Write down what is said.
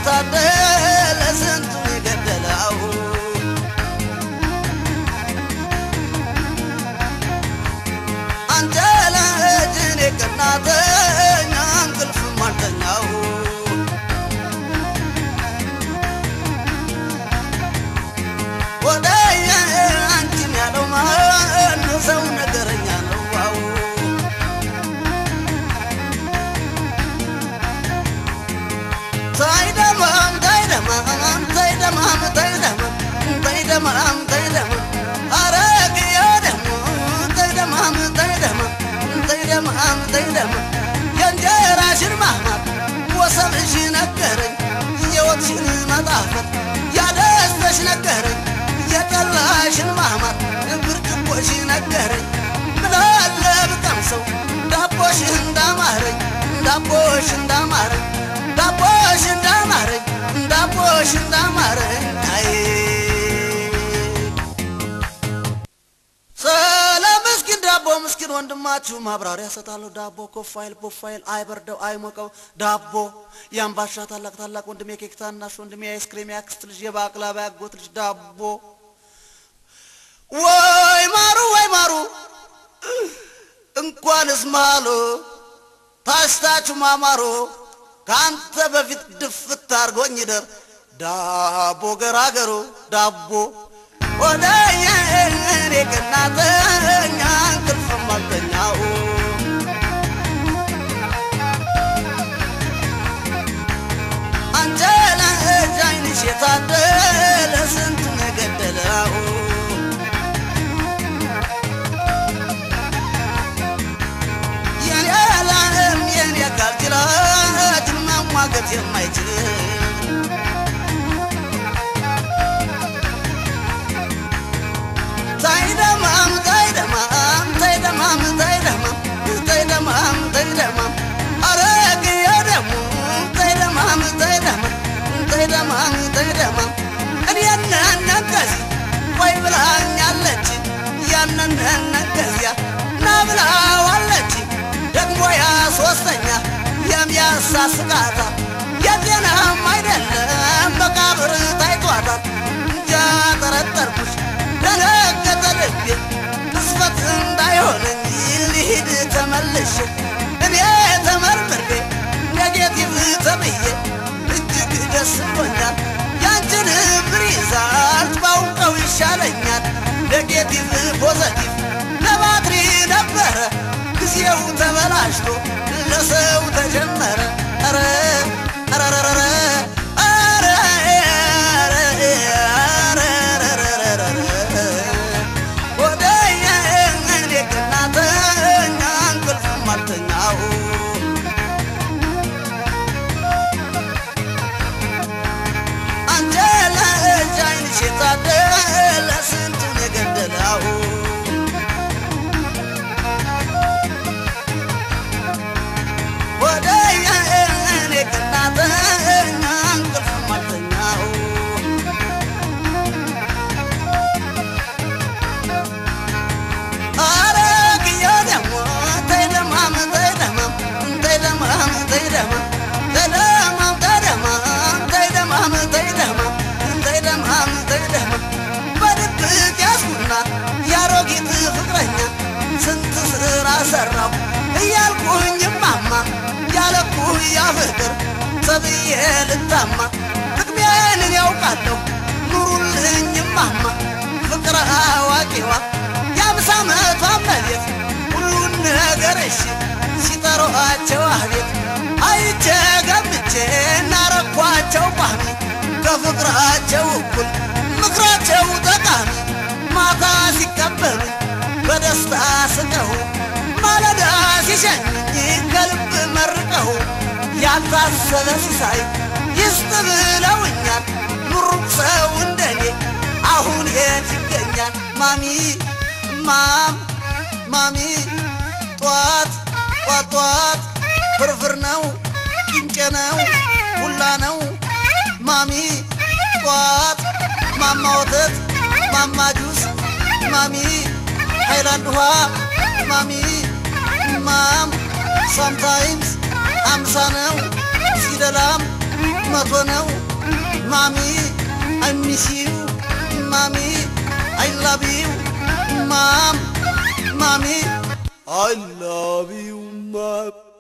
የታደለ ስንቱን የገደለው አንተ ለእጅን የቀናተኛ እንቅልፍ ማልተኛው ወደየ አንቺን ያለው ማን ሰው ነገረኛ ነው ታይደማም አረግ ያደም ታይደማም የንጀራ ሽርማማት ወሰብሽ ነገረኝ የወትሽን መጣፈት ያደስተሽ ነገረኝ የጠላሽን ማማት ብርጭቆሽ ነገረኝ ምናለ ብቀምሰው ዳቦሽ እንዳማረኝ አይ ሰላም ምስኪን ወንድማችሁ ማብራሪያ ሰጣለሁ ዳቦ ፕሮፋይል አይበርደው አይሞቀው ዳቦ ያምባሻ ታላቅ ወንድሜ ኬክታናሽ ወንድሜ አይስክሪም ያክስት ልጅ የባቅላባ ያጎት ልጅ ዳቦ ወይ ማሩ እንኳንስ ማሉ ታስታችሁ ማማሩ ካንተ በፊት ድፍት አርጎኝ ይደር ዳቦ ገራገሩ ዳቦ ወደየ እኔ ከናተኛ እንቅልፍ ማልተኛው አንጀላ ጃይንሽ የታደለ ስንቱን የገደለው የኔ ካልጅላት ማሟገት የማይችል ታይደማም አረግ ያደም ታይደማም እኔና ነቀዚ ወይ ብላኛለች ያንን ነቀዚያ ናብላዋለች ደግሞ ያ ሶስተኛ የሚያሳስቃታ የጤናም አይደለም መቃብር ታይቷታል እንጃ ጠረጠርኩሽ ለነገተ ልቤ ተስፈት እንዳይሆነኝ ልሂድ ተመልሼ እኔ ተመርምሬ ኔጌቲቭ ተብዬ እጅግ ደስ ብሎኛል ያንቺን ሪዛልት ባውቀው ይሻለኛል ኔጌቲቭ ፖዘቲቭ ለባትሪ ነበረ ጊዜው ተበላሽቶ ለሰው ተጀመረ ለስንቱን የገደለው ወደየ እኔ ከናተኛ እንቅልፍ ማልተኛው አረግ ያደሞ ታይደማም በድብቅ ያስኩና ያሮጊት ፍቅረኛ ስንት ስራ ሰራው እያልኩኝ ማማ ያለኩ ያፍቅር ሰብዬ ልታማ ጥቅሜን ያውቃለሁ ኑሩልኝ ማማ ፍቅር አዋቂዋ የአምሳ ዓመቷ መቤት ሁሉን ነገር እሺ ሲጠሯቸው አቤት አይቼ ገምቼ እናረኳቸው ቋሚ ከፍቅራቸው እኩል ምክራቸው ጠቃሚ ማታ ሲቀበሉኝ በደስታ ስቀው ማለዳ ሲሸኙኝ ከልብ መርቀው ያልታሰበ ሲሳይ ይስጥ ብለውኛል ኑሩቅ ሰው እንደኔ አሁን የት ይገኛል ማሚ ጧት ፍርፍር ነው ቂንጨ ነው ሁላ ነው ማሚ ጧት ማማ ወተት ማማ ጁስ ማሚ ሃይላንድ ውሃ ማሚ ማም sometimes አምሳ ነው ሲደላም መቶ ነው ማሚ I miss you mommy I love you mommy I love you mom